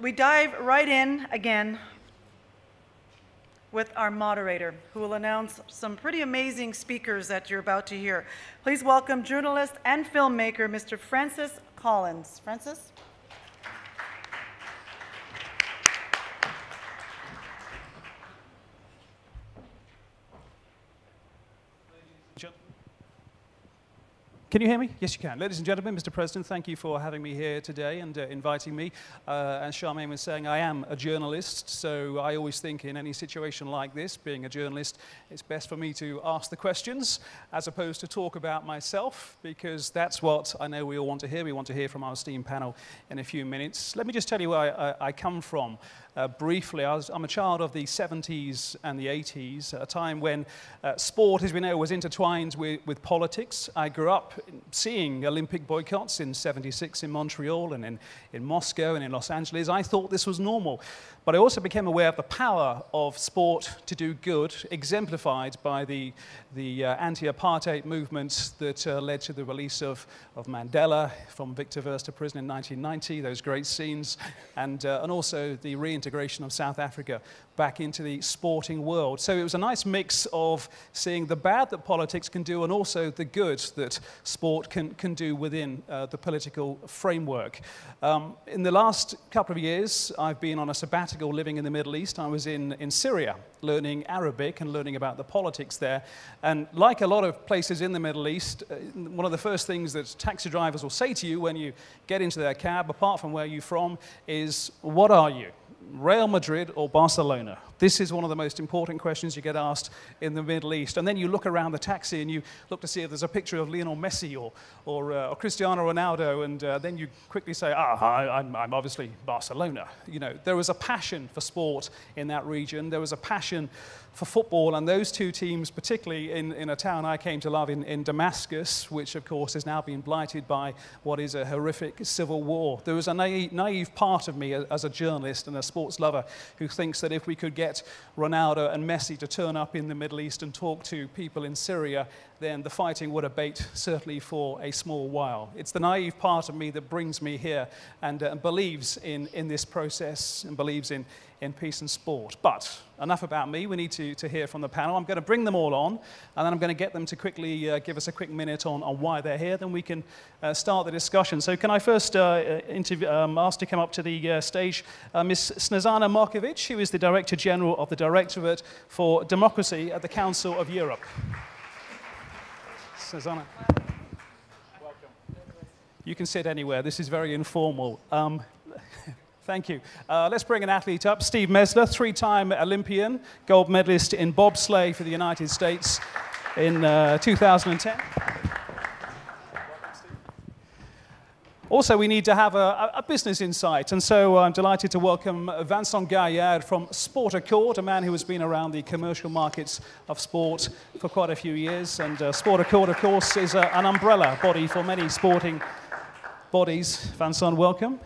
we dive right in again with our moderator, who will announce some pretty amazing speakers that you're about to hear. Please welcome journalist and filmmaker, Mr. Francis Collins. Francis? Can you hear me? Yes, you can. Ladies and gentlemen, Mr. President, thank you for having me here today and inviting me. As Charmaine was saying, I am a journalist, so I always think in any situation like this, being a journalist, it's best for me to ask the questions as opposed to talk about myself, because that's what I know we all want to hear. We want to hear from our esteemed panel in a few minutes. Let me just tell you where I come from. Briefly, I'm a child of the 70s and the 80s, a time when sport, as we know, was intertwined with politics. I grew up seeing Olympic boycotts in '76 in Montreal and in Moscow and in Los Angeles. I thought this was normal. But I also became aware of the power of sport to do good, exemplified by the anti-apartheid movement that led to the release of Mandela from Victor Verster prison in 1990, those great scenes, and also the reintegration of South Africa back into the sporting world. So it was a nice mix of seeing the bad that politics can do and also the good that sport can do within the political framework. In the last couple of years, I've been on a sabbatical living in the Middle East. I was in Syria learning Arabic and learning about the politics there. And like a lot of places in the Middle East, one of the first things that taxi drivers will say to you when you get into their cab, apart from where you're from, is, what are you? Real Madrid or Barcelona? This is one of the most important questions you get asked in the Middle East. And then you look around the taxi and you look to see if there's a picture of Lionel Messi or Cristiano Ronaldo, and then you quickly say, I'm obviously Barcelona. You know, there was a passion for sport in that region. There was a passion for football, and those two teams, particularly in a town I came to love in Damascus, which of course has now been blighted by what is a horrific civil war. There was a naive part of me as a journalist and a sports lover who thinks that if we could get Ronaldo and Messi to turn up in the Middle East and talk to people in Syria, then the fighting would abate, certainly for a small while. It's the naive part of me that brings me here and believes in this process and believes in peace and sport. But enough about me. We need to hear from the panel. I'm going to bring them all on, and then I'm going to get them to quickly give us a quick minute on why they're here. Then we can start the discussion. So can I first ask to come up to the stage Ms. Snezana Markovic, who is the Director General of the Directorate for Democracy at the Council of Europe. Snezana. Welcome. You can sit anywhere. This is very informal. Thank you. Let's bring an athlete up. Steve Mesler, three-time Olympian, gold medalist in bobsleigh for the United States in 2010. Also, we need to have a business insight, and so I'm delighted to welcome Vincent Gaillard from Sport Accord, a man who has been around the commercial markets of sport for quite a few years. And Sport Accord, of course, is an umbrella body for many sporting bodies. Vincent, welcome.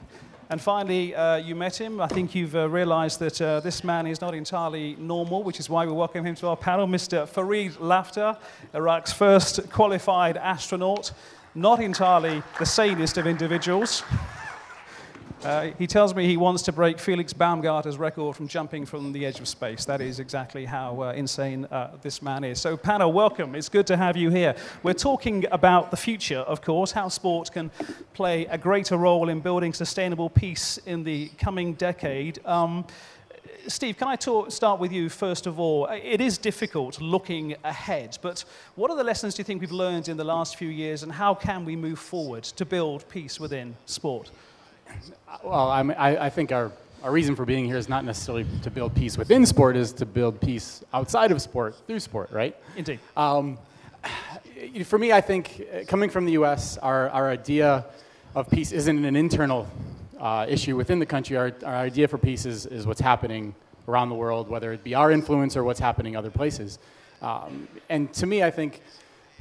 And finally, you met him. I think you've realized that this man is not entirely normal, which is why we welcome him to our panel. Mr. Fareed Lafta, Iraq's first qualified astronaut, not entirely the sanest of individuals. He tells me he wants to break Felix Baumgartner's record from jumping from the edge of space. That is exactly how insane this man is. So panel, welcome. It's good to have you here. We're talking about the future, of course, how sport can play a greater role in building sustainable peace in the coming decade. Steve, can I start with you first of all? It is difficult looking ahead, but what are the lessons do you think we've learned in the last few years, and how can we move forward to build peace within sport? Well, I think our reason for being here is not necessarily to build peace within sport, is to build peace outside of sport, through sport, right? Indeed. For me, I think, coming from the US, our idea of peace isn't an internal issue within the country. Our idea for peace is what's happening around the world, whether it be our influence or what's happening other places. And to me, I think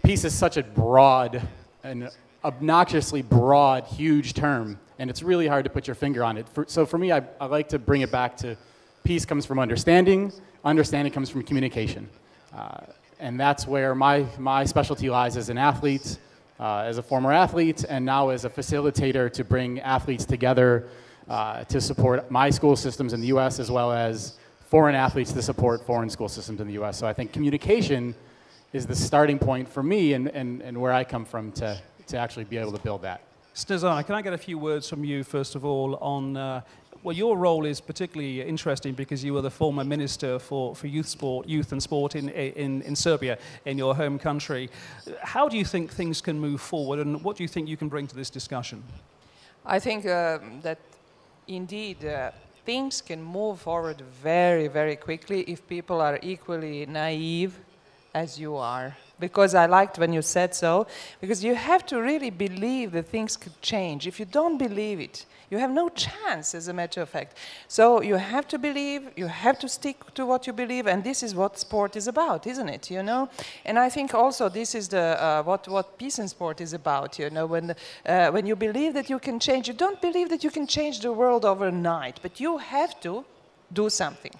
peace is such a broad and obnoxiously broad, huge term, and it's really hard to put your finger on it. So for me, I like to bring it back to peace comes from understanding, understanding comes from communication. And that's where my specialty lies as an athlete, as a former athlete, and now as a facilitator to bring athletes together to support my school systems in the US as well as foreign athletes to support foreign school systems in the US. So I think communication is the starting point for me and where I come from to actually be able to build that. Snezana, can I get a few words from you, first of all, on, well, your role is particularly interesting because you were the former minister for youth and sport in Serbia, in your home country. How do you think things can move forward, and what do you think you can bring to this discussion? I think that indeed things can move forward very, very quickly if people are equally naive as you are. Because I liked when you said so, because you have to really believe that things could change. If you don't believe it, you have no chance, as a matter of fact. So you have to believe, you have to stick to what you believe, and this is what sport is about, isn't it, you know? And I think also this is the, what peace and sport is about, you know, when you believe that you can change, you don't believe that you can change the world overnight, but you have to do something.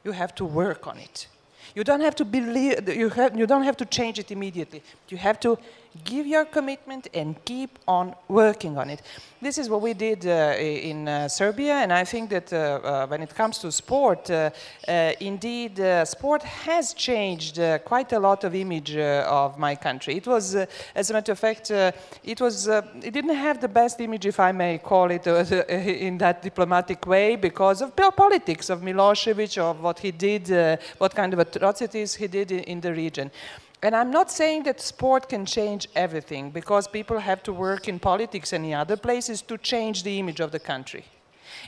You have to work on it. You don't have to believe, you don't have to change it immediately. You have to give your commitment and keep on working on it. This is what we did in Serbia, and I think that when it comes to sport, indeed, sport has changed quite a lot of image of my country. It was, as a matter of fact, it didn't have the best image, if I may call it, in that diplomatic way, because of politics of Milosevic, of what he did, what kind of atrocities he did in the region. And I'm not saying that sport can change everything, because people have to work in politics and in other places to change the image of the country.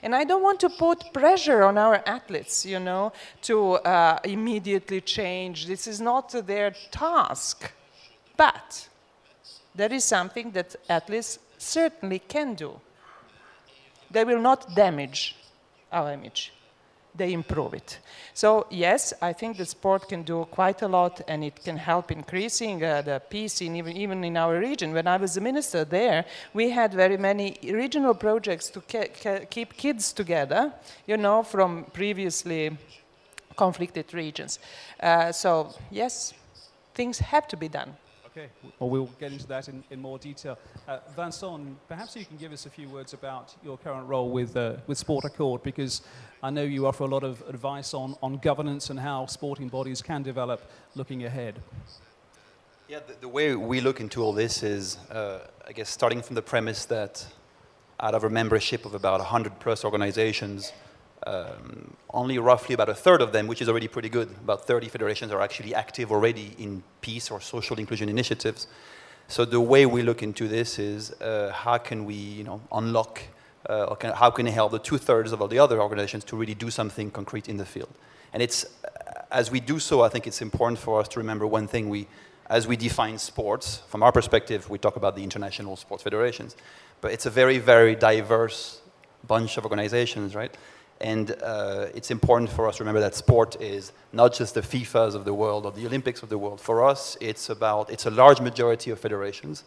And I don't want to put pressure on our athletes, you know, to immediately change. This is not their task. But there is something that athletes certainly can do. They will not damage our image. They improve it. So yes, I think that sport can do quite a lot, and it can help increasing the peace even in our region. When I was a minister there, we had very many regional projects to keep kids together, you know, from previously conflicted regions. So yes, things have to be done. Okay, well, we'll get into that in more detail. Vincent, perhaps you can give us a few words about your current role with Sport Accord, because I know you offer a lot of advice on governance and how sporting bodies can develop looking ahead. Yeah, the way we look into all this is, I guess, starting from the premise that out of a membership of about 100+ organizations, only roughly about a third of them, which is already pretty good, about 30 federations are actually active already in peace or social inclusion initiatives. So the way we look into this is how can we, you know, unlock, how can we help the 2/3 of all the other organizations to really do something concrete in the field. And it's, as we do so, I think it's important for us to remember one thing. As we define sports, from our perspective, we talk about the international sports federations, but it's a very, very diverse bunch of organizations, right? And it's important for us to remember that sport is not just the FIFAs of the world or the Olympics of the world. For us, it's a large majority of federations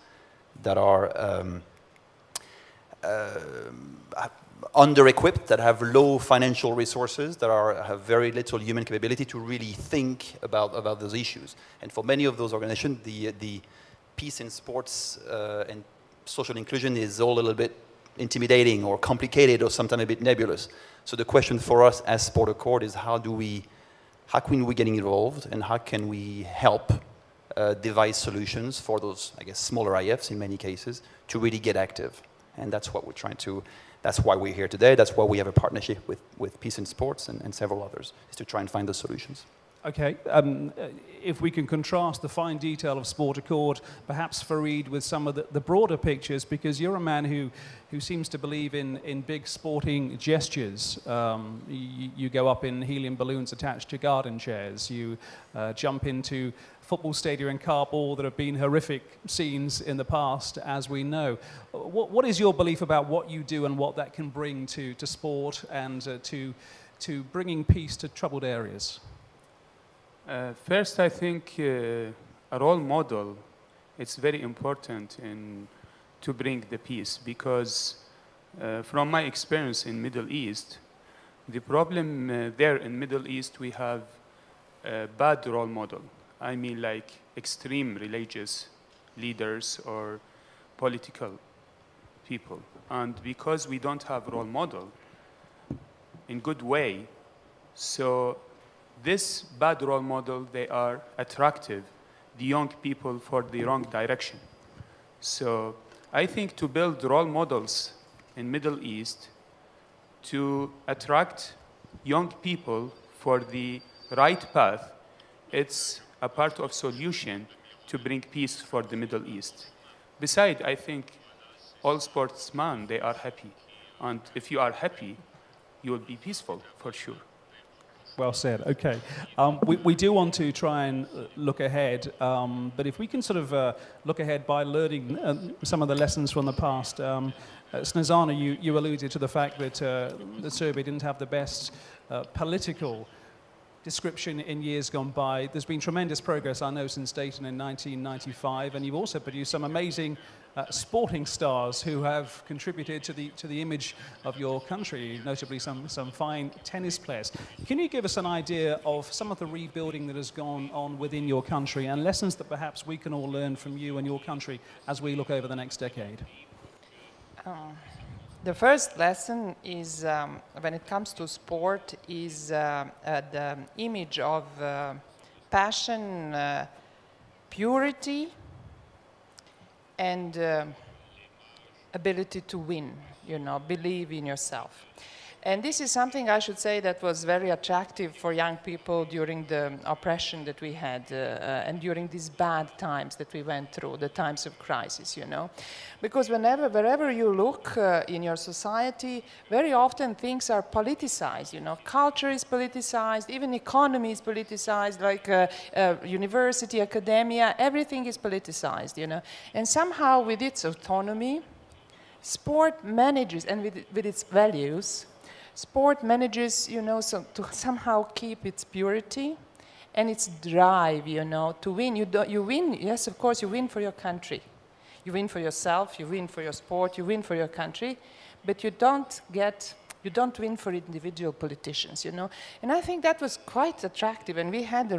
that are under-equipped, that have low financial resources, that have very little human capability to really think about those issues. And for many of those organizations, the peace in sports and social inclusion is all a little bit intimidating or complicated or sometimes a bit nebulous. So the question for us as Sport Accord is how can we get involved, and how can we help devise solutions for those, I guess, smaller IFs in many cases to really get active. And that's what we're trying to, that's why we're here today. That's why we have a partnership with Peace in Sports and several others, is to try and find those solutions. Okay, if we can contrast the fine detail of Sport Accord, perhaps Fareed, with some of the broader pictures, because you're a man who seems to believe in big sporting gestures. You go up in helium balloons attached to garden chairs. You jump into football stadia in Kabul. There have been horrific scenes in the past, as we know. What is your belief about what you do and what that can bring to sport and to bringing peace to troubled areas? First, I think a role model, it's very important to bring the peace, because from my experience in Middle East, the problem there in Middle East, we have a bad role model. I mean, like extreme religious leaders or political people. And because we don't have role model in good way, so this bad role model, they are attractive the young people for the wrong direction. So I think to build role models in Middle East to attract young people for the right path, it's a part of solution to bring peace for the Middle East. Besides, I think all sportsmen, they are happy. And if you are happy, you will be peaceful, for sure. Well said. Okay. We do want to try and look ahead, but if we can sort of look ahead by learning some of the lessons from the past. Snezana, you alluded to the fact that, that Serbia didn't have the best political description in years gone by. There's been tremendous progress, I know, since Dayton in 1995, and you've also produced some amazing sporting stars who have contributed to the image of your country, notably some fine tennis players. Can you give us an idea of some of the rebuilding that has gone on within your country and lessons that perhaps we can all learn from you and your country as we look over the next decade? The first lesson is, when it comes to sport, is the image of passion, purity, and ability to win, you know, believe in yourself. And this is something I should say that was very attractive for young people during the oppression that we had and during these bad times that we went through, the times of crisis, you know. Because wherever you look in your society, very often things are politicized, you know. Culture is politicized, even economy is politicized, like university, academia, everything is politicized, you know. And somehow with its autonomy, sport manages, and with its values, sport manages, you know, to somehow keep its purity and its drive, you know, to win. You win, yes, of course, you win for your country. You win for yourself, you win for your sport, you win for your country, but you don't win for individual politicians, you know. And I think that was quite attractive, and we had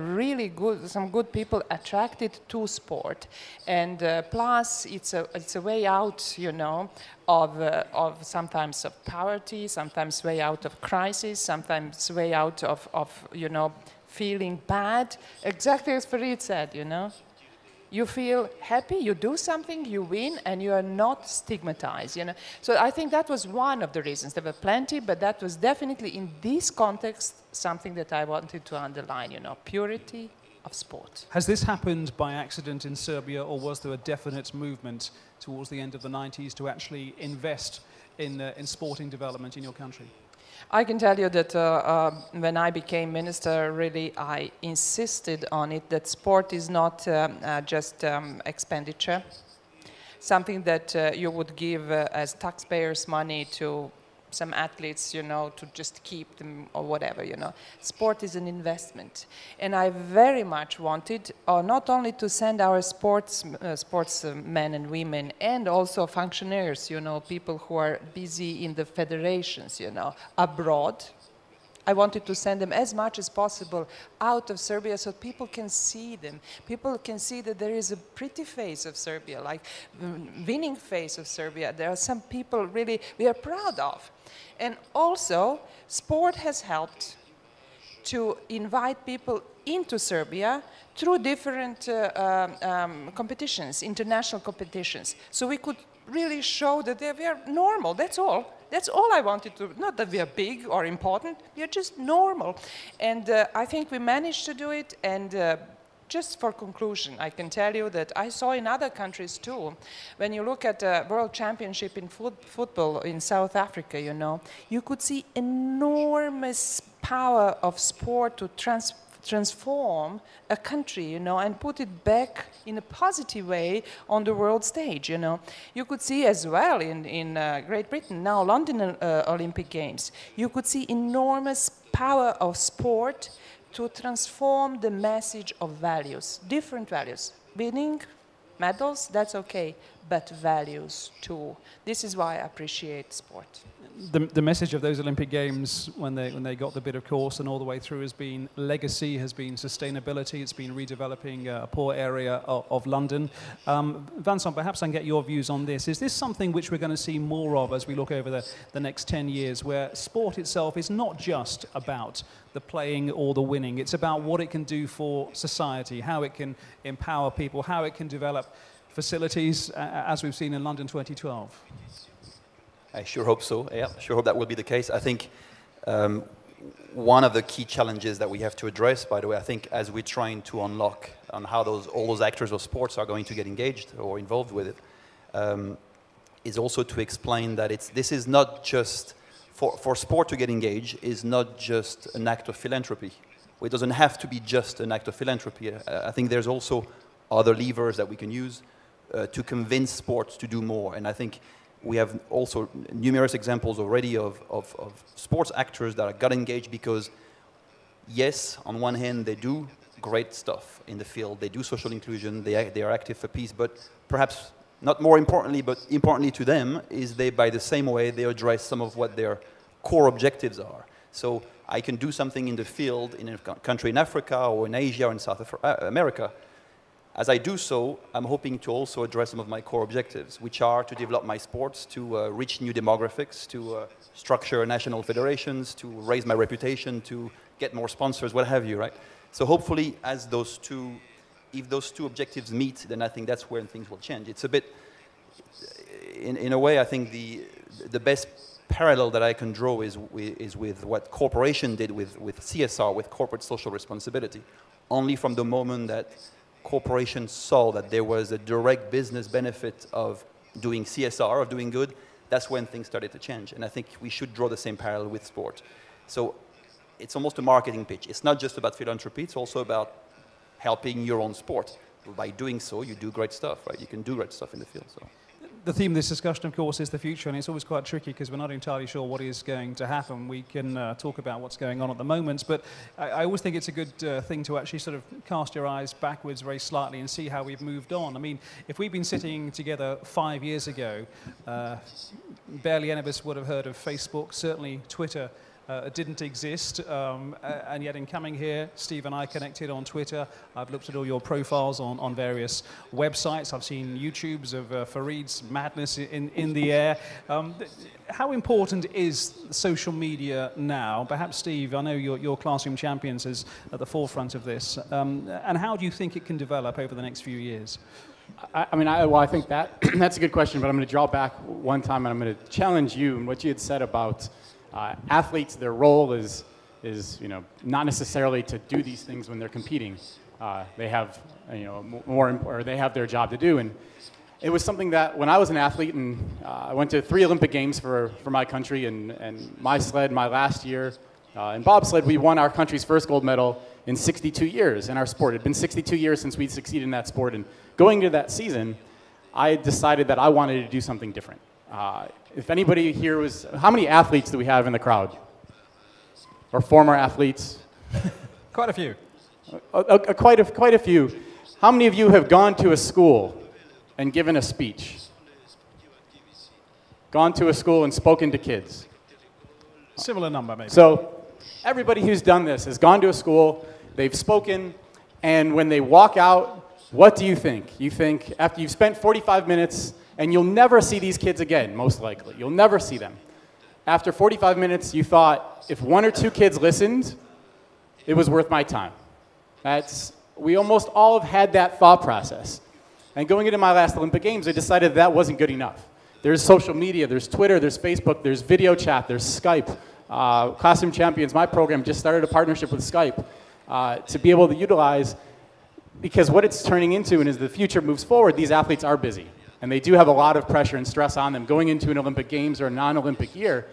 some good people attracted to sport. And plus, it's a way out, you know, of sometimes of poverty, sometimes way out of crisis, sometimes way out of you know, feeling bad. Exactly as Fareed said, you know. You feel happy, you do something, you win, and you are not stigmatized, you know. So I think that was one of the reasons. There were plenty, but that was definitely in this context something that I wanted to underline, you know, purity of sport. Has this happened by accident in Serbia, or was there a definite movement towards the end of the 90s to actually invest in sporting development in your country? I can tell you that when I became minister, really I insisted on it that sport is not just expenditure, something that you would give as taxpayers' money to some athletes, you know, to just keep them or whatever, you know. Sport is an investment. And I very much wanted not only to send our sportsmen and women and also functionaries, you know, people who are busy in the federations, you know, abroad. I wanted to send them as much as possible out of Serbia so people can see them. People can see that there is a pretty face of Serbia, like winning face of Serbia. There are some people really we are proud of. And also, sport has helped to invite people into Serbia through different competitions, international competitions. So we could really show that we are normal, that's all. That's all I wanted to, not that we are big or important, we are just normal. And I think we managed to do it, and just for conclusion, I can tell you that I saw in other countries too, when you look at the World Championship in football in South Africa, you know, you could see enormous power of sport to transform a country, you know, and put it back in a positive way on the world stage, you know. You could see as well in Great Britain, now London Olympic Games, you could see enormous power of sport to transform the message of values, different values. Winning medals, that's okay, but values too. This is why I appreciate sport. the message of those Olympic Games when they got the bit, of course, and all the way through has been legacy, has been sustainability, it's been redeveloping a poor area of London. Vincent, perhaps I can get your views on this. Is this something which we're going to see more of as we look over the next 10 years, where sport itself is not just about the playing or the winning, it's about what it can do for society, how it can empower people, how it can develop facilities, as we've seen in London 2012? I sure hope so. Yeah, sure hope that will be the case. I think one of the key challenges that we have to address, by the way, I think as we're trying to unlock on how all those actors of sports are going to get engaged or involved with it, is also to explain that this is not just, for sport to get engaged, is not just an act of philanthropy. It doesn't have to be just an act of philanthropy. I think there's also other levers that we can use to convince sports to do more. And I think we have also numerous examples already of sports actors that got engaged because, yes, on one hand, they do great stuff in the field. They do social inclusion. They are active for peace. But perhaps not more importantly, but importantly to them, is by the same way, they address some of what their core objectives are. So I can do something in the field in a country in Africa or in Asia or in South America. As I do so, I'm hoping to also address some of my core objectives, which are to develop my sports, to reach new demographics, to structure national federations, to raise my reputation, to get more sponsors, what have you, right? So hopefully, if those two objectives meet, then I think that's where things will change. It's a bit, in a way, I think the best parallel that I can draw is with what corporation did with CSR, with corporate social responsibility. Only from the moment that corporations saw that there was a direct business benefit of doing CSR, of doing good, that's when things started to change. And I think we should draw the same parallel with sport. So it's almost a marketing pitch. It's not just about philanthropy, it's also about helping your own sport. By doing so, you do great stuff, right? You can do great stuff in the field. So. The theme of this discussion, of course, is the future, and it's always quite tricky because we're not entirely sure what is going to happen. We can talk about what's going on at the moment, but I always think it's a good thing to actually sort of cast your eyes backwards very slightly and see how we've moved on. I mean, if we'd been sitting together 5 years ago, barely any of us would have heard of Facebook, certainly Twitter didn't exist, and yet in coming here, Steve and I connected on Twitter. I've looked at all your profiles on various websites. I've seen YouTubes of Fareed's madness in the air. How important is social media now? Perhaps, Steve, I know your classroom champions is at the forefront of this. And how do you think it can develop over the next few years? I think that's a good question, but I'm going to draw back one time and I'm going to challenge you and what you had said about athletes. Their role is not necessarily to do these things when they're competing. They have they have their job to do, and it was something that when I was an athlete and I went to 3 Olympic Games for my country, and my sled, my last year in bobsled, we won our country's first gold medal in 62 years in our sport. It had been 62 years since we'd succeeded in that sport, and going into that season, I decided that I wanted to do something different. If anybody here was, how many athletes do we have in the crowd? Or former athletes? Quite a few. Quite a few. How many of you have gone to a school and given a speech? Gone to a school and spoken to kids? Similar number, maybe. So everybody who's done this has gone to a school, they've spoken, and when they walk out, what do you think? You think after you've spent 45 minutes, and you'll never see these kids again, most likely. You'll never see them. After 45 minutes, you thought, if 1 or 2 kids listened, it was worth my time. We almost all have had that thought process. And going into my last Olympic Games, I decided that wasn't good enough. There's social media, there's Twitter, there's Facebook, there's video chat, there's Skype. Classroom Champions, my program, just started a partnership with Skype to be able to utilize, because what it's turning into, and as the future moves forward, these athletes are busy. And they do have a lot of pressure and stress on them going into an Olympic Games or a non-Olympic year.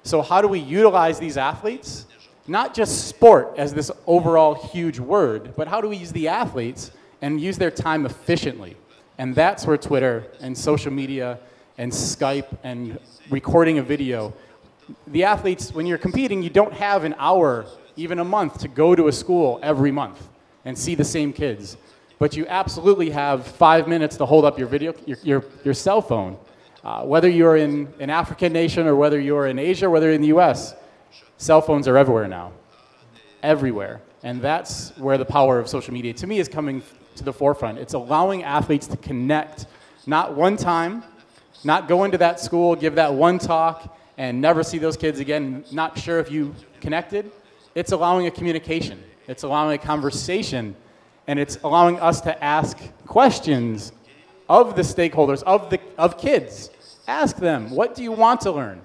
So how do we utilize these athletes? Not just sport as this overall huge word, but how do we use the athletes and use their time efficiently? And that's where Twitter and social media and Skype and recording a video. The athletes, when you're competing, you don't have an hour, even a month, to go to a school every month and see the same kids. But you absolutely have 5 minutes to hold up your video, your cell phone, Whether you're in an African nation or whether you're in Asia or whether you're in the US, cell phones are everywhere now. Everywhere. And that's where the power of social media, to me, is coming to the forefront. It's allowing athletes to connect, not one time, not go into that school, give that one talk, and never see those kids again, not sure if you connected. It's allowing a communication. It's allowing a conversation. And it's allowing us to ask questions of the stakeholders, of kids. Ask them, what do you want to learn?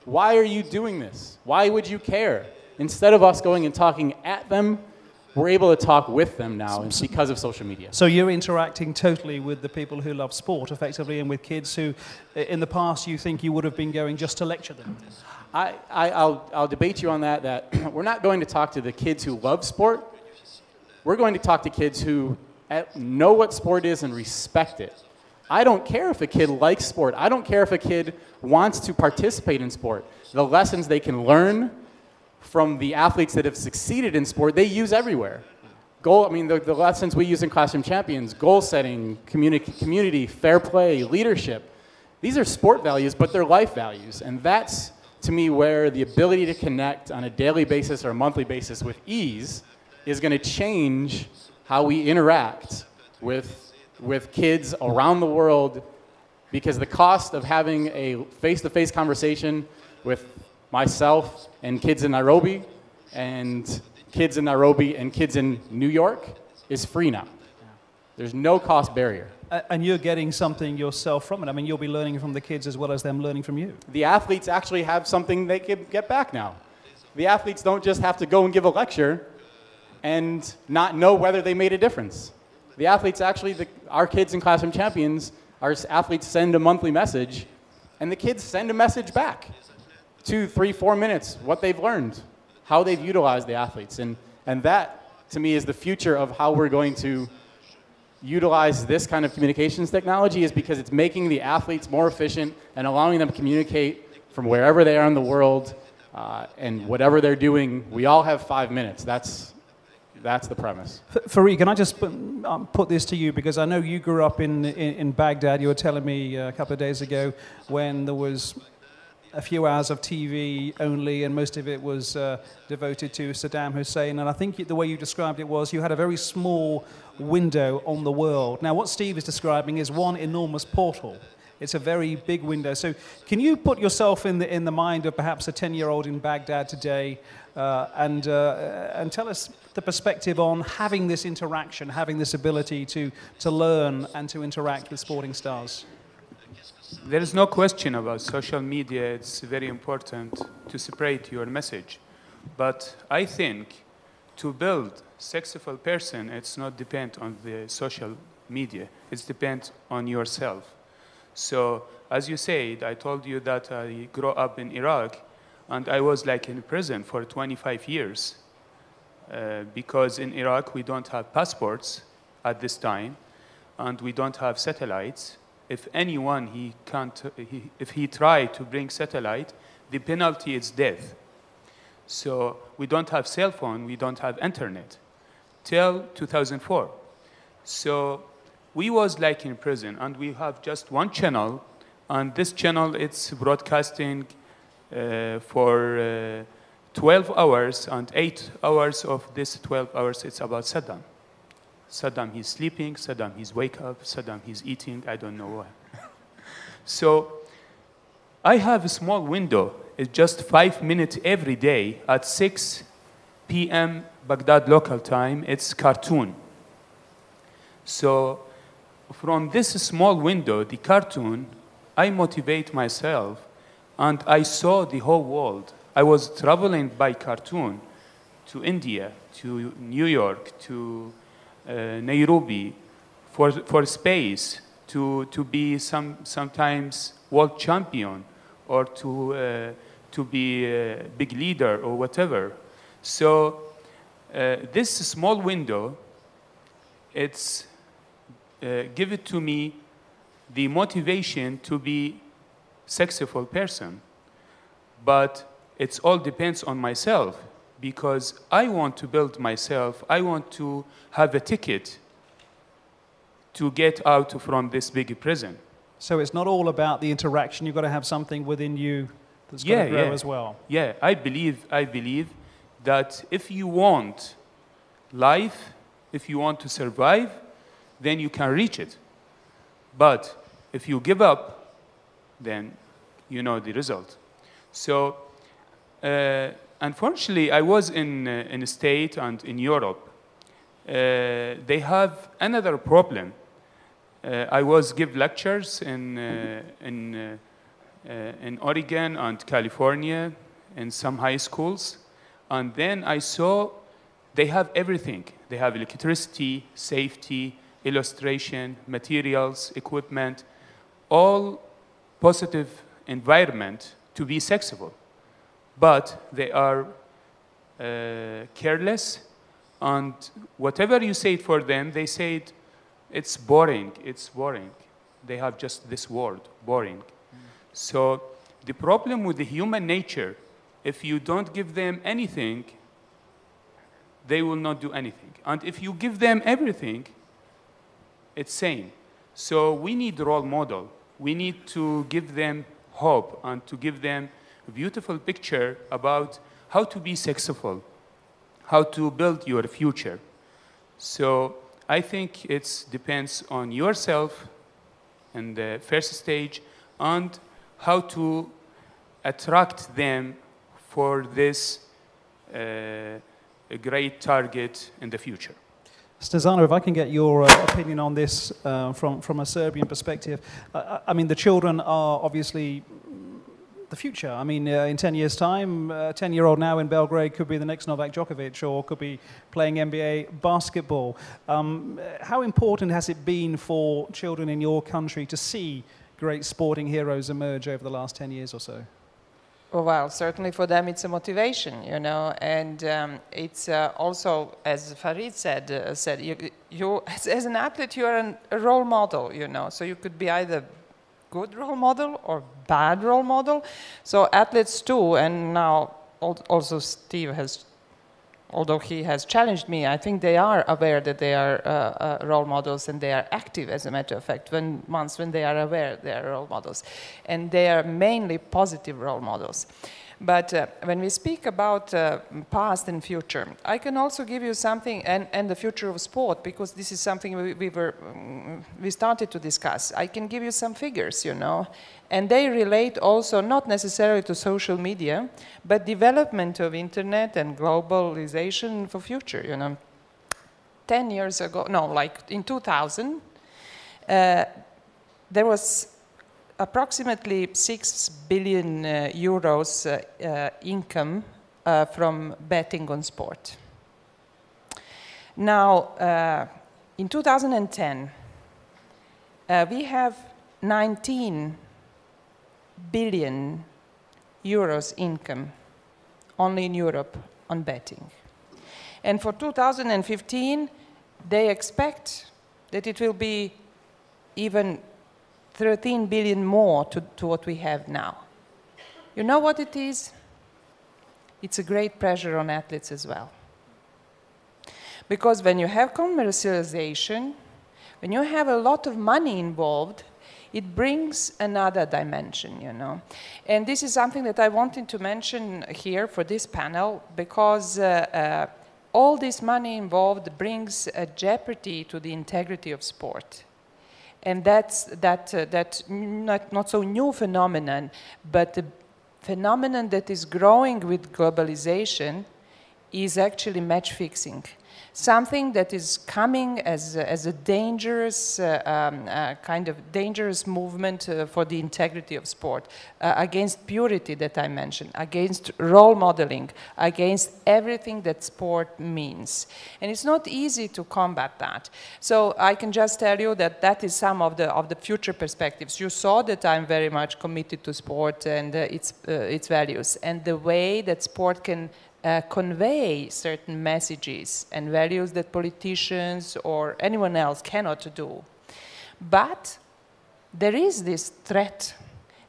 Why are you doing this? Why would you care? Instead of us going and talking at them, we're able to talk with them now because of social media. So you're interacting totally with the people who love sport, effectively, and with kids who, in the past, you think you would have been going just to lecture them. I'll debate you on that we're not going to talk to the kids who love sport. We're going to talk to kids who know what sport is and respect it. I don't care if a kid likes sport. I don't care if a kid wants to participate in sport. The lessons they can learn from the athletes that have succeeded in sport, they use everywhere. The lessons we use in Classroom Champions, goal setting, community, fair play, leadership. These are sport values, but they're life values. And that's, to me, where the ability to connect on a daily basis or a monthly basis with ease is going to change how we interact with kids around the world, because the cost of having a face-to-face conversation with myself and kids in Nairobi and kids in New York is free now. There's no cost barrier. And you're getting something yourself from it. I mean, you'll be learning from the kids as well as them learning from you. The athletes actually have something they can get back now. The athletes don't just have to go and give a lecture and not know whether they made a difference. The athletes actually, our kids in Classroom Champions, our athletes send a monthly message, and the kids send a message back. 2, 3, 4 minutes, what they've learned, how they've utilized the athletes. And that, to me, is the future of how we're going to utilize this kind of communications technology, is because it's making the athletes more efficient and allowing them to communicate from wherever they are in the world, and whatever they're doing. We all have 5 minutes. That's the premise. Fareed, can I just put this to you, because I know you grew up in Baghdad. You were telling me a couple of days ago when there was a few hours of TV only, and most of it was devoted to Saddam Hussein. And I think the way you described it was you had a very small window on the world. Now, what Steve is describing is one enormous portal. It's a very big window. So can you put yourself in the mind of perhaps a 10-year-old in Baghdad today, and tell us the perspective on having this interaction, having this ability to learn and to interact with sporting stars? There is no question about social media. It's very important to separate your message. But I think to build successful person, it's not depend on the social media. It's depend on yourself. So as you said, I told you that I grew up in Iraq, and I was like in prison for 25 years because in Iraq we don't have passports at this time, and we don't have satellites. If anyone, if he tried to bring satellite, the penalty is death. So we don't have cell phone, we don't have internet till 2004. So we was like in prison, and we have just one channel, and this channel, it's broadcasting for 12 hours, and 8 hours of this 12 hours, it's about Saddam. Saddam, he's sleeping, Saddam, he's wake up, Saddam, he's eating, I don't know why. So I have a small window. It's just 5 minutes every day at 6 p.m. Baghdad local time. It's cartoon. So from this small window, the cartoon, I motivate myself, and I saw the whole world. I was traveling by cartoon to India, to New York, to Nairobi, for space, to be sometimes world champion, or to be a big leader or whatever. So this small window, it's give it to me the motivation to be successful person. But it all depends on myself, because I want to build myself. I want to have a ticket to get out from this big prison. So it's not all about the interaction. You've got to have something within you that's got to grow as well. Yeah, I believe that if you want life, if you want to survive, then you can reach it. But if you give up, then you know the result. So unfortunately, I was in the States and in Europe. They have another problem. I was give lectures in Oregon and California in some high schools, and then I saw they have everything. They have electricity, safety, illustration, materials, equipment, all positive environment to be successful. But they are careless, and whatever you say for them, they say it's boring, it's boring. They have just this word, boring. So the problem with the human nature, if you don't give them anything, they will not do anything. And if you give them everything, it's same. So we need a role model. We need to give them hope and to give them a beautiful picture about how to be successful, how to build your future. So I think it depends on yourself in the first stage and how to attract them for this great target in the future. Snezana, if I can get your opinion on this from a Serbian perspective. I mean, the children are obviously the future. I mean, in 10 years' time, a 10-year-old now in Belgrade could be the next Novak Djokovic or could be playing NBA basketball. How important has it been for children in your country to see great sporting heroes emerge over the last 10 years or so? Well, certainly for them it's a motivation, you know, and it's also, as Fareed said, you as an athlete, you are a role model, you know, so you could be either good role model or bad role model. So athletes too, and now also Steve has, although he has challenged me, I think they are aware that they are role models and they are active, as a matter of fact, once when they are aware they are role models. And they are mainly positive role models. But when we speak about past and future, I can also give you something, and the future of sport, because this is something we started to discuss. I can give you some figures, you know, and they relate also not necessarily to social media, but development of internet and globalization for future, you know. 10 years ago, no, like in 2000, there was approximately 6 billion euros income from betting on sport. Now, in 2010, we have 19 billion euros income only in Europe on betting. And for 2015, they expect that it will be even 13 billion more to what we have now. You know what it is? It's a great pressure on athletes as well. Because when you have commercialization, when you have a lot of money involved, it brings another dimension, you know. And this is something that I wanted to mention here for this panel, because all this money involved brings a jeopardy to the integrity of sport. And that's not so new phenomenon, but the phenomenon that is growing with globalization is actually match fixing. Something that is coming as a dangerous, kind of dangerous movement for the integrity of sport, against purity that I mentioned, against role modeling, against everything that sport means. And it's not easy to combat that. So I can just tell you that that is some of the future perspectives. You saw that I'm very much committed to sport and its values, and the way that sport can convey certain messages and values that politicians or anyone else cannot do. But there is this threat,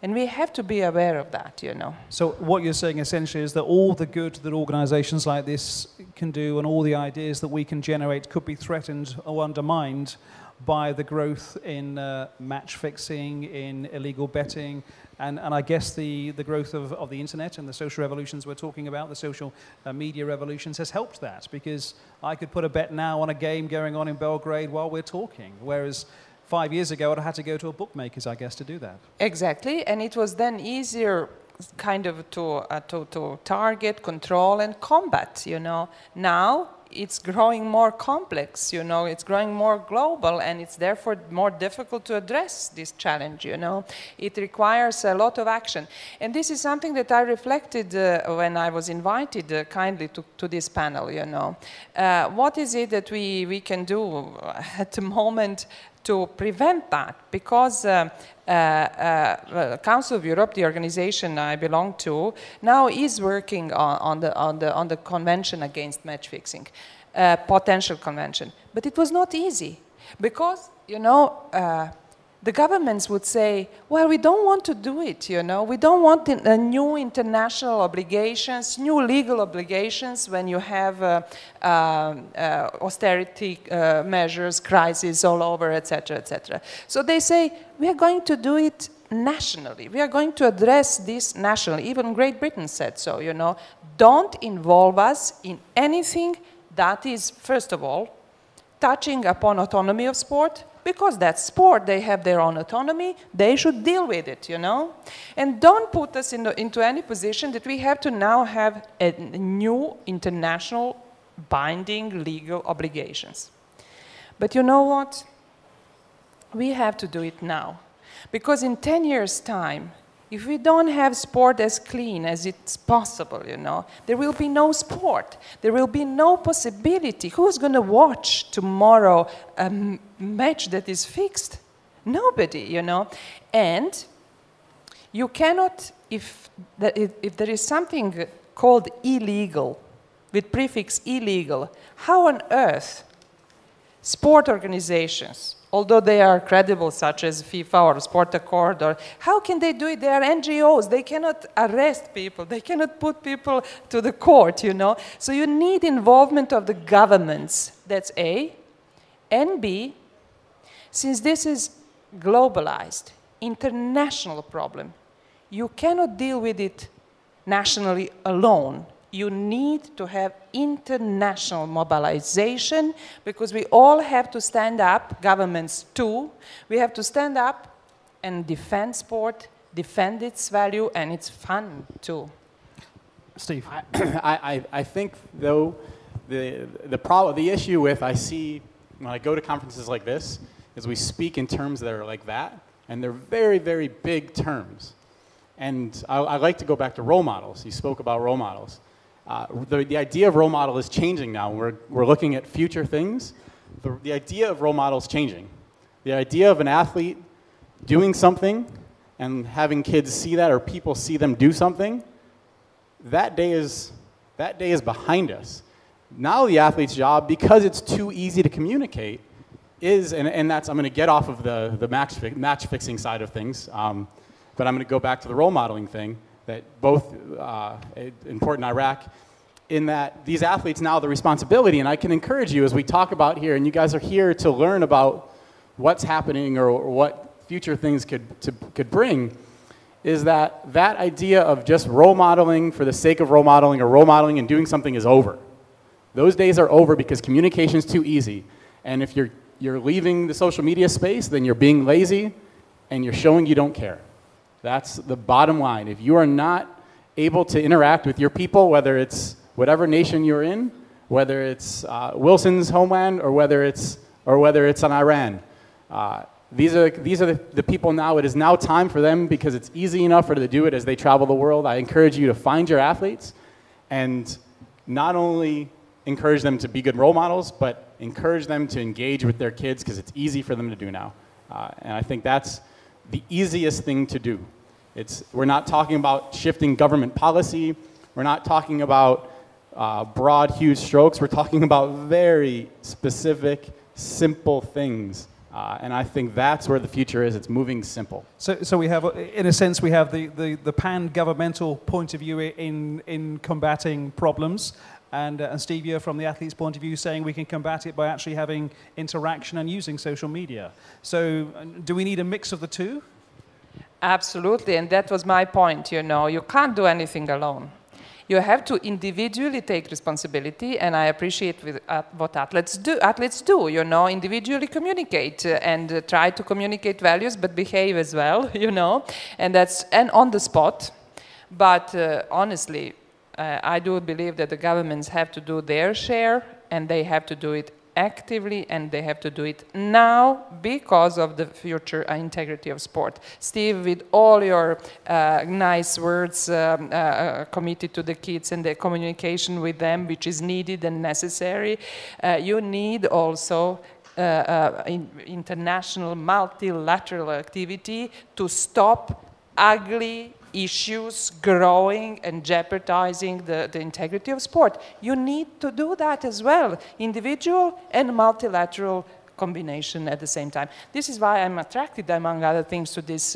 and we have to be aware of that, you know. So what you're saying essentially is that all the good that organizations like this can do and all the ideas that we can generate could be threatened or undermined by the growth in match fixing, in illegal betting, and I guess the growth of the internet and the social revolutions we're talking about, the social media revolutions, has helped that, because I could put a bet now on a game going on in Belgrade while we're talking, whereas 5 years ago I'd have had to go to a bookmaker's, I guess, to do that. Exactly, and it was then easier kind of to target, control, and combat, you know. Now it's growing more complex, you know, it's growing more global, and it's therefore more difficult to address this challenge, you know. It requires a lot of action. And this is something that I reflected when I was invited kindly to this panel, you know. What is it that we can do at the moment to prevent that? Because Council of Europe, the organization I belong to, now is working on the convention against match fixing, potential convention. But it was not easy because, you know, the governments would say, well, we don't want to do it, you know. We don't want new international obligations, new legal obligations when you have austerity measures, crises all over, etc., etc. So they say, we are going to do it nationally. We are going to address this nationally. Even Great Britain said so, you know. Don't involve us in anything that is, first of all, touching upon autonomy of sport, because that's sport, they have their own autonomy, they should deal with it, you know? And don't put us into any position that we have to now have a new international binding legal obligations. But you know what? We have to do it now. Because in 10 years' time, if we don't have sport as clean as it's possible, you know, there will be no sport. There will be no possibility. Who's going to watch tomorrow a match that is fixed? Nobody, you know. And you cannot, if there is something called illegal, with prefix illegal, how on earth sport organizations, although they are credible, such as FIFA or Sport Accord, or how can they do it? They are NGOs. They cannot arrest people. They cannot put people to the court, you know. So you need involvement of the governments. That's A. And B, since this is globalized, international problem, you cannot deal with it nationally alone. You need to have international mobilization, because we all have to stand up, governments too. We have to stand up and defend sport, defend its value, and it's fun too. Steve? I think, though, the issue with, I see when I go to conferences like this, is we speak in terms that are like that, and they're very, very big terms. And I like to go back to role models. You spoke about role models. The idea of role model is changing now. We're looking at future things. The idea of role model is changing. The idea of an athlete doing something and having kids see that, or people see them do something, that day is behind us. Now the athlete's job, because it's too easy to communicate, is, and that's, I'm going to get off of the match fixing side of things, but I'm going to go back to the role modeling thing, that both important in Iraq, in that these athletes now have the responsibility, and I can encourage you as we talk about here, and you guys are here to learn about what's happening or what future things could bring, is that idea of just role modeling for the sake of role modeling, or role modeling and doing something, is over. Those days are over because communication is too easy. And if you're leaving the social media space, then you're being lazy and you're showing you don't care. That's the bottom line. If you are not able to interact with your people, whether it's whatever nation you're in, whether it's Wilson's homeland or whether it's on Iran, these are the people now. It is now time for them, because it's easy enough for them to do it as they travel the world. I encourage you to find your athletes and not only encourage them to be good role models, but encourage them to engage with their kids, because it's easy for them to do now. And I think that's the easiest thing to do. We're not talking about shifting government policy. We're not talking about broad, huge strokes. We're talking about very specific, simple things. And I think that's where the future is. It's moving simple. So we have, in a sense, we have the pan-governmental point of view in combating problems. and Steve, you're from the athlete's point of view saying we can combat it by actually having interaction and using social media. So do we need a mix of the two? Absolutely, and that was my point, you know. You can't do anything alone. You have to individually take responsibility, and I appreciate what athletes do, you know, individually communicate and try to communicate values, but behave as well, you know, and on the spot. But honestly, I do believe that the governments have to do their share, and they have to do it actively, and they have to do it now because of the future integrity of sport. Steve, with all your nice words committed to the kids and the communication with them, which is needed and necessary, you need also international multilateral activity to stop ugly issues growing and jeopardizing the integrity of sport. You need to do that as well, individual and multilateral combination at the same time. This is why I'm attracted, among other things, to this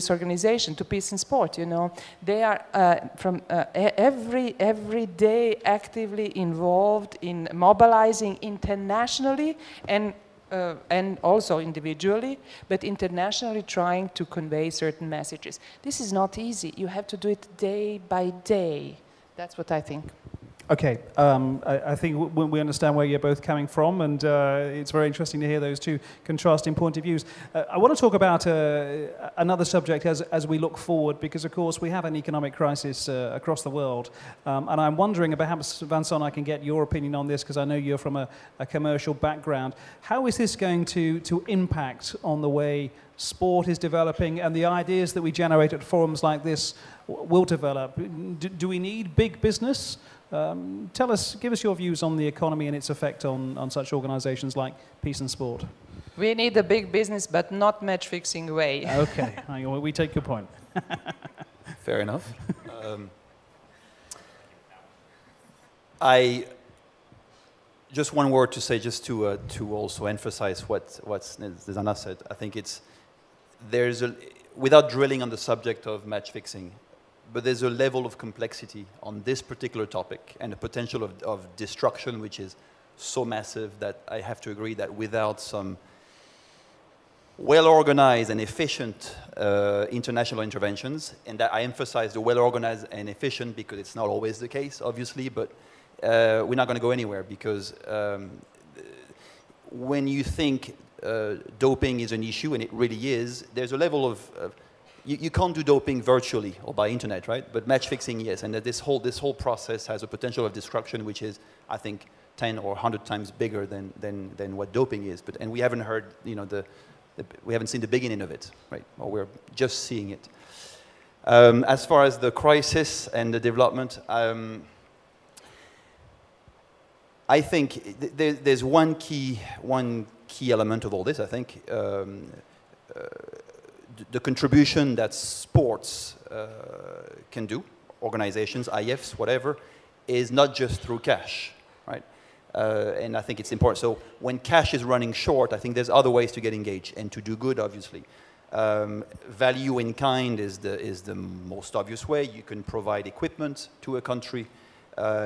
organization, to Peace and Sport. You know, they are every day actively involved in mobilizing internationally and also individually, but internationally trying to convey certain messages. This is not easy. You have to do it day by day. That's what I think. Okay, I think we understand where you're both coming from, and it's very interesting to hear those two contrasting point of views. I want to talk about another subject as we look forward, because of course we have an economic crisis across the world, and I'm wondering, perhaps Vincent, I can get your opinion on this, because I know you're from a commercial background. How is this going to impact on the way sport is developing and the ideas that we generate at forums like this will develop? Do we need big business? Give us your views on the economy and its effect on such organizations like Peace and Sport. We need a big business, but not match-fixing way. Okay, we take your point. Fair enough. Just one word to say, just to also emphasize what Zana said. I think without drilling on the subject of match-fixing, but there's a level of complexity on this particular topic and the potential of destruction which is so massive that I have to agree that without some well-organized and efficient international interventions, and that I emphasize the well-organized and efficient because it's not always the case, obviously, but we're not going to go anywhere, because when you think doping is an issue, and it really is, there's a level of you can't do doping virtually or by internet, right? But match fixing, yes, and that this whole process has a potential of destruction, which is, I think, 10 or 100 times bigger than what doping is. And we haven't heard, you know, we haven't seen the beginning of it, right? Or we're just seeing it. As far as the crisis and the development, I think there's one key element of all this. I think the contribution that sports can do, organizations, IFs, whatever, is not just through cash, right? And I think it's important. So when cash is running short, I think there's other ways to get engaged and to do good, obviously. Value in kind is the most obvious way. You can provide equipment to a country,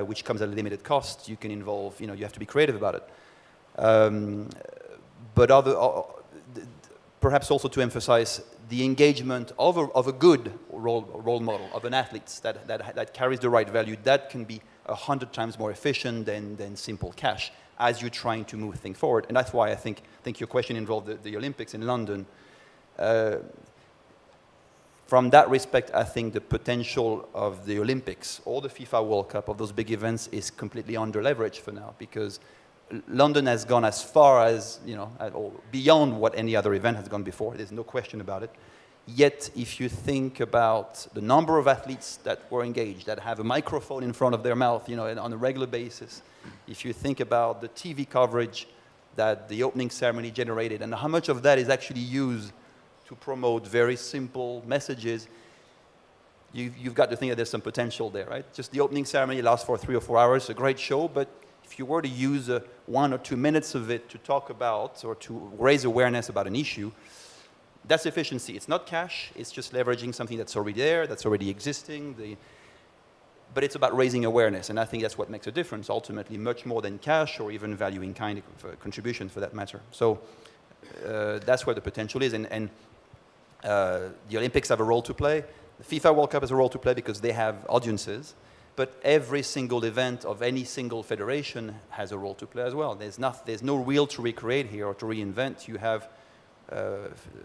which comes at a limited cost. You can involve, you know, you have to be creative about it. But perhaps also to emphasize the engagement of a good role model, of an athlete that carries the right value, that can be 100 times more efficient than simple cash as you're trying to move things forward. And that's why I think your question involved the Olympics in London. From that respect, I think the potential of the Olympics or the FIFA World Cup, of those big events, is completely under-leveraged for now, because London has gone as far as, you know, or beyond what any other event has gone before. There's no question about it. Yet, if you think about the number of athletes that were engaged, that have a microphone in front of their mouth, you know, on a regular basis, if you think about the TV coverage that the opening ceremony generated, and how much of that is actually used to promote very simple messages, you've got to think that there's some potential there, right? Just the opening ceremony lasts for 3 or 4 hours, a great show, but if you were to use 1 or 2 minutes of it to talk about or to raise awareness about an issue, that's efficiency. It's not cash, it's just leveraging something that's already there, that's already existing. but it's about raising awareness, and I think that's what makes a difference, ultimately, much more than cash or even value in kind contribution for that matter. So that's where the potential is, and the Olympics have a role to play. The FIFA World Cup has a role to play because they have audiences, but every single event of any single federation has a role to play as well. There's no wheel to recreate here or to reinvent. You have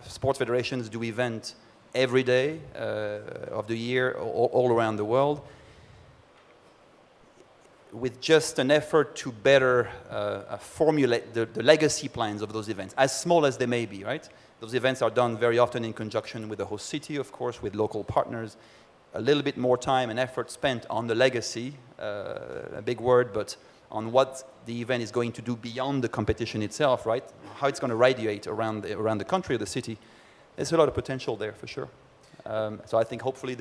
sports federations do events every day of the year all around the world, with just an effort to better formulate the legacy plans of those events, as small as they may be, right? Those events are done very often in conjunction with the host city, of course, with local partners. A little bit more time and effort spent on the legacy, a big word, but on what the event is going to do beyond the competition itself, right? How it's going to radiate around the country or the city. There's a lot of potential there, for sure. So I think hopefully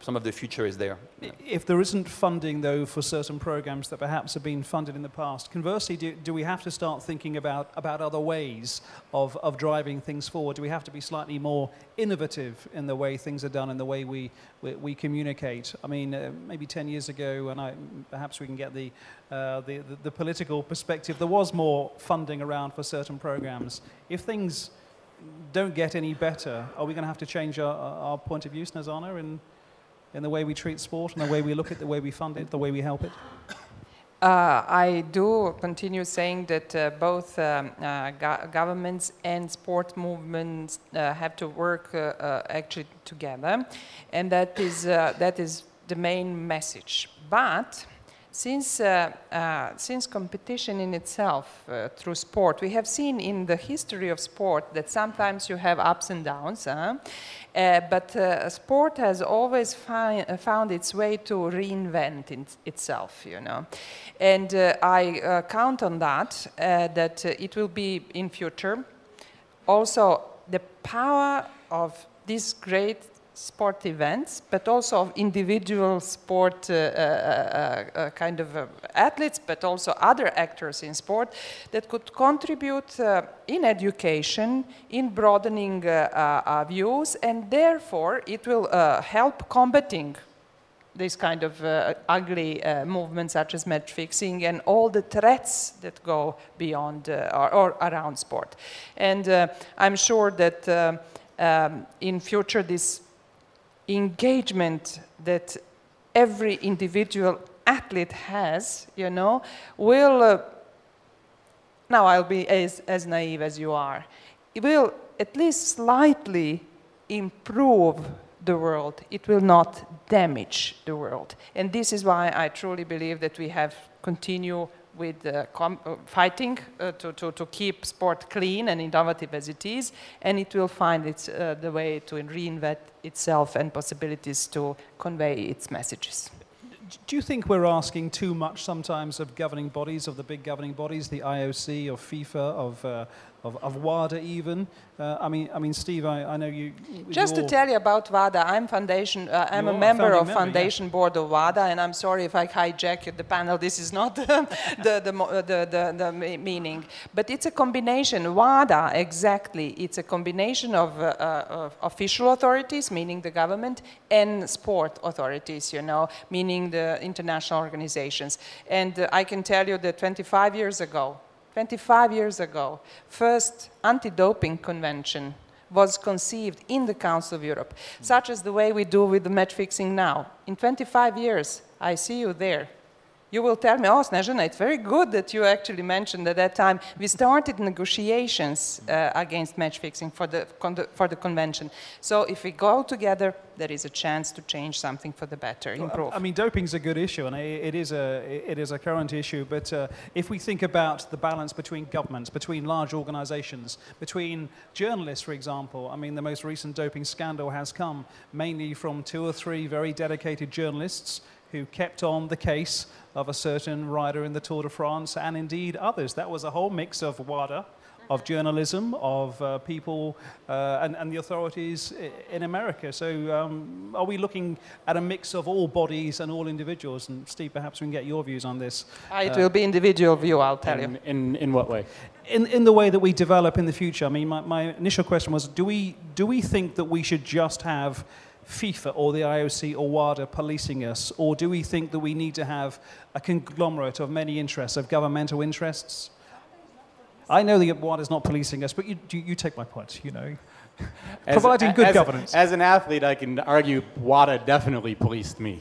some of the future is there. If there isn't funding, though, for certain programs that perhaps have been funded in the past, conversely, do we have to start thinking about other ways of driving things forward? Do we have to be slightly more innovative in the way things are done and the way we communicate? I mean, maybe 10 years ago, and perhaps we can get the political perspective, there was more funding around for certain programs. If things don't get any better, are we going to have to change our point of view, Snezana, in the way we treat sport and the way we look at it, the way we fund it, the way we help it? I do continue saying that both governments and sport movements have to work actually together, and that is the main message. But since competition in itself through sport, we have seen in the history of sport that sometimes you have ups and downs, but sport has always found its way to reinvent itself, you know. And I count on that, that it will be in future. Also, the power of these great sport events, but also of individual sport kind of athletes, but also other actors in sport that could contribute in education, in broadening views, and therefore it will help combating this kind of ugly movements such as match fixing and all the threats that go beyond or around sport. And I'm sure that in future this engagement that every individual athlete has, you know, will, now I'll be as naive as you are, it will at least slightly improve the world. It will not damage the world. And this is why I truly believe that we have continue with fighting to keep sport clean and innovative as it is, and it will find the way to reinvent itself and possibilities to convey its messages. Do you think we're asking too much sometimes of governing bodies, of the big governing bodies, the IOC, of FIFA, of WADA even? I mean, Steve, I know you... Just to tell you about WADA, I'm a member of foundation board of WADA, and I'm sorry if I hijack the panel. This is not the meaning. But it's a combination. WADA, exactly, it's a combination of official authorities, meaning the government, and sport authorities, you know, meaning the international organizations. And I can tell you that 25 years ago, first anti-doping convention was conceived in the Council of Europe, such as the way we do with the match fixing now. In 25 years, I see you there. You will tell me, oh, Snezana, it's very good that you actually mentioned at that time we started negotiations against match fixing for the convention. So if we go together, there is a chance to change something for the better, improve. I mean, doping's a good issue, and it is a current issue. But if we think about the balance between governments, between large organisations, between journalists, for example, I mean, the most recent doping scandal has come mainly from 2 or 3 very dedicated journalists who kept on the case of a certain rider in the Tour de France, and indeed others. That was a whole mix of WADA, of journalism, of people and the authorities in America. So are we looking at a mix of all bodies and all individuals? And Steve, perhaps we can get your views on this. It will be individual view, I'll tell you. In what way? In the way that we develop in the future. I mean, my initial question was, do we think that we should just have FIFA or the IOC or WADA policing us, or do we think that we need to have a conglomerate of many interests, of governmental interests? I know that WADA is not policing us, but you take my point, you know. Providing good governance. As an athlete, I can argue WADA definitely policed me.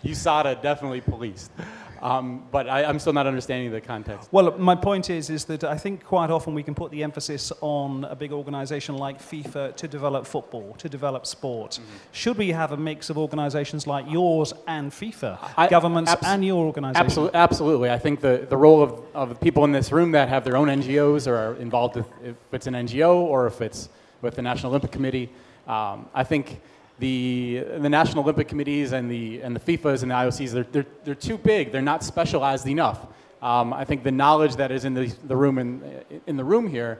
USADA definitely policed. But I'm still not understanding the context. Well, my point is that I think quite often we can put the emphasis on a big organization like FIFA to develop football, to develop sport. Mm-hmm. Should we have a mix of organizations like yours and FIFA, governments and your organization? Absolutely. I think the role of people in this room that have their own NGOs or are involved with, if it's an NGO or if it's with the National Olympic Committee, I think the National Olympic Committees and the FIFAs and the IOCs, they're too big. They're not specialized enough. I think the knowledge that is in the room here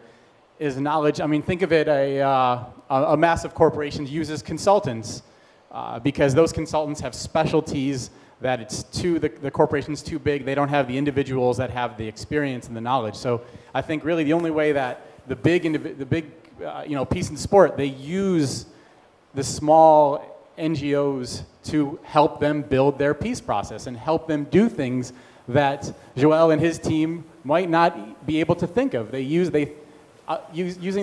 is knowledge. I mean, think of it: a massive corporation uses consultants because those consultants have specialties that the corporation's too big. They don't have the individuals that have the experience and the knowledge. So I think really the only way that the big Peace and Sport, they use the small NGOs to help them build their peace process and help them do things that Joel and his team might not be able to think of. Using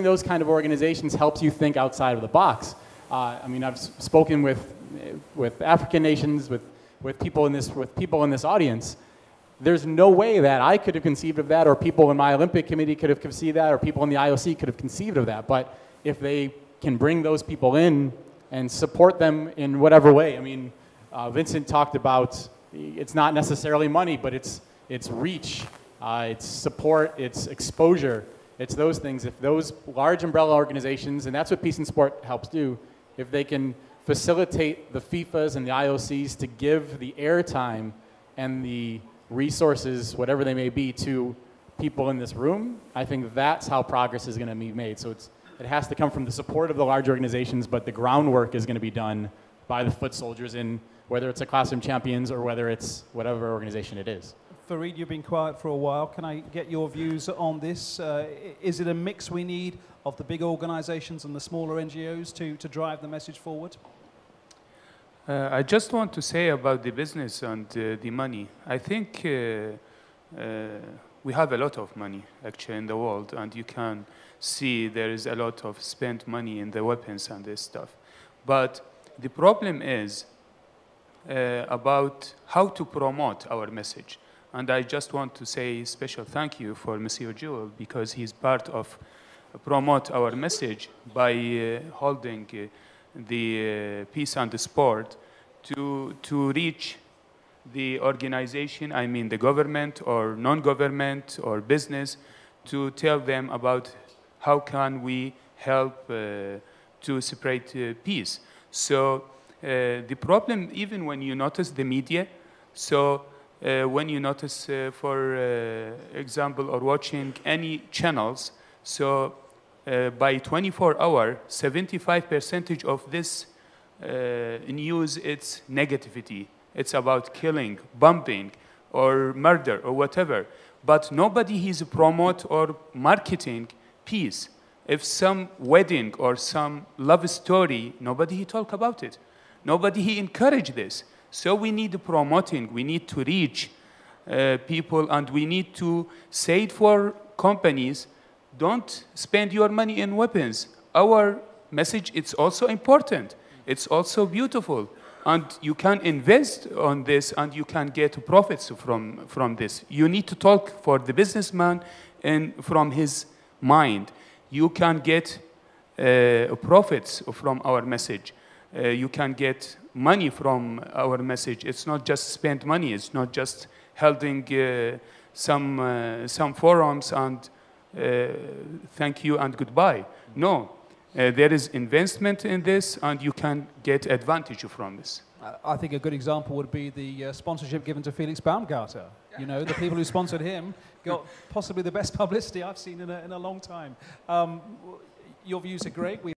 those kind of organizations helps you think outside of the box. I mean, I've spoken with African nations, with people in this audience. There's no way that I could have conceived of that, or people in my Olympic Committee could have conceived that, or people in the IOC could have conceived of that. But if they can bring those people in and support them in whatever way. I mean, Vincent talked about it's not necessarily money, but it's reach, it's support, it's exposure, it's those things. If those large umbrella organizations, and that's what Peace and Sport helps do, if they can facilitate the FIFAs and the IOCs to give the airtime and the resources, whatever they may be, to people in this room, I think that's how progress is going to be made. So it has to come from the support of the large organizations, but the groundwork is going to be done by the foot soldiers in whether it's a Classroom Champions or whether it's whatever organization it is. Fareed, you've been quiet for a while. Can I get your views on this? Is it a mix we need of the big organizations and the smaller NGOs to drive the message forward? I just want to say about the business and the money. I think we have a lot of money actually in the world, and you can see there is a lot of spent money in the weapons and this stuff. But the problem is about how to promote our message. And I just want to say a special thank you for Monsieur Joel, because he's part of promote our message by holding the Peace and the Sport to reach the organization, I mean the government or non-government or business, to tell them about how can we help to spread peace. So the problem, even when you notice the media, so when you notice, for example, or watching any channels, so by 24 hours, 75% of this news, it's negativity. It's about killing, bombing, or murder, or whatever. But nobody is promote or marketing peace. If some wedding or some love story, nobody talk about it. Nobody encourage this. So we need promoting, we need to reach people, and we need to say it for companies, don't spend your money in weapons. Our message, it's also important. It's also beautiful. And you can invest on this and you can get profits from this. You need to talk for the businessman and from his mind. You can get profits from our message. You can get money from our message. It's not just spend money. It's not just holding some forums and thank you and goodbye. No, there is investment in this, and you can get advantage from this. I think a good example would be the sponsorship given to Felix Baumgartner. You know, the people who sponsored him got possibly the best publicity I've seen in a long time. Your views are great.